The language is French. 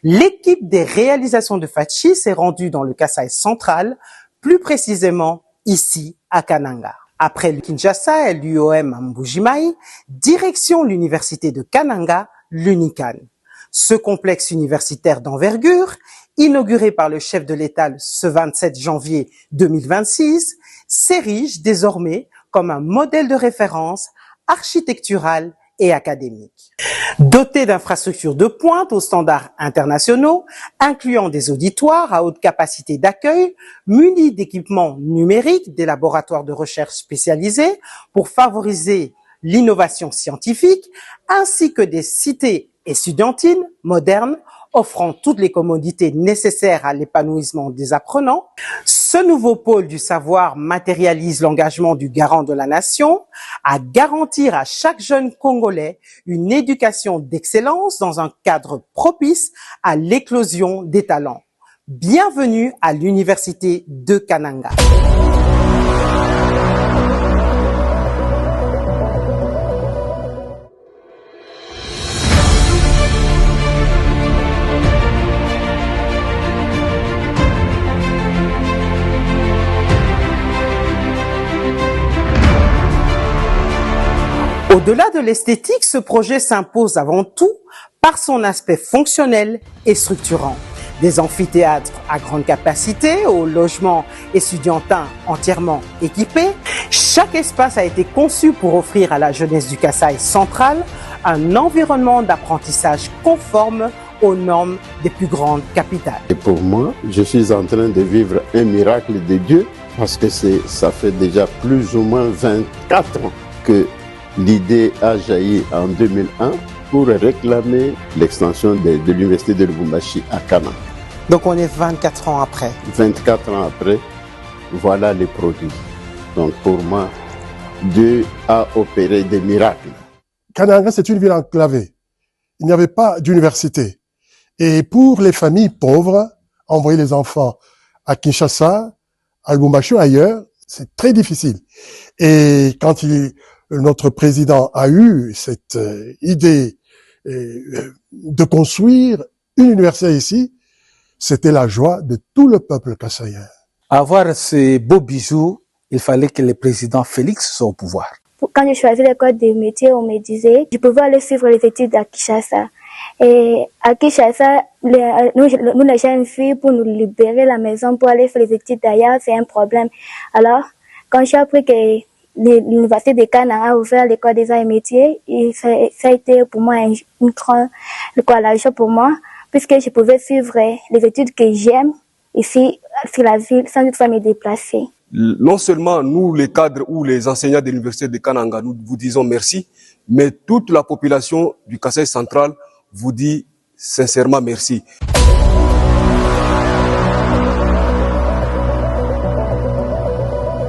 L'équipe des réalisations de Fachi s'est rendue dans le Kasaï central, plus précisément ici à Kananga. Après le Kinshasa et l'UOM à Mbujimayi, direction l'université de Kananga, l'UNICAN. Ce complexe universitaire d'envergure, inauguré par le chef de l'État ce 27 janvier 2026, s'érige désormais comme un modèle de référence architectural et académique. Doté d'infrastructures de pointe aux standards internationaux, incluant des auditoires à haute capacité d'accueil, munis d'équipements numériques, des laboratoires de recherche spécialisés pour favoriser l'innovation scientifique, ainsi que des cités estudiantines modernes offrant toutes les commodités nécessaires à l'épanouissement des apprenants. Ce nouveau pôle du savoir matérialise l'engagement du garant de la nation à garantir à chaque jeune Congolais une éducation d'excellence dans un cadre propice à l'éclosion des talents. Bienvenue à l'université de Kananga. Au-delà de l'esthétique, ce projet s'impose avant tout par son aspect fonctionnel et structurant. Des amphithéâtres à grande capacité, aux logements étudiantins entièrement équipés, chaque espace a été conçu pour offrir à la jeunesse du Kasaï central un environnement d'apprentissage conforme aux normes des plus grandes capitales. Et pour moi, je suis en train de vivre un miracle de Dieu parce que ça fait déjà plus ou moins 24 ans que l'idée a jailli en 2001 pour réclamer l'extension de l'université de Lubumbashi à Kananga. Donc on est 24 ans après. 24 ans après, voilà les produits. Donc pour moi, Dieu a opéré des miracles. Kananga, c'est une ville enclavée. Il n'y avait pas d'université. Et pour les familles pauvres, envoyer les enfants à Kinshasa, à Lubumbashi ou ailleurs, c'est très difficile. Et quand notre président a eu cette idée de construire une université ici, c'était la joie de tout le peuple kassaïen. Avoir ces beaux bijoux, il fallait que le président Félix soit au pouvoir. Quand j'ai choisi l'école des métiers, on me disait je pouvais aller suivre les études à Kinshasa. Et à Kinshasa, nous les jeunes filles, pour nous libérer la maison, pour aller faire les études d'ailleurs, c'est un problème. Alors, quand j'ai appris que l'université de Kananga a ouvert l'école des arts et métiers, et ça a été pour moi une grande joie pour moi, puisque je pouvais suivre les études que j'aime ici sur la ville sans toutefois me déplacer. Non seulement nous, les cadres ou les enseignants de l'université de Kananga, nous vous disons merci, mais toute la population du Kasaï central vous dit sincèrement merci.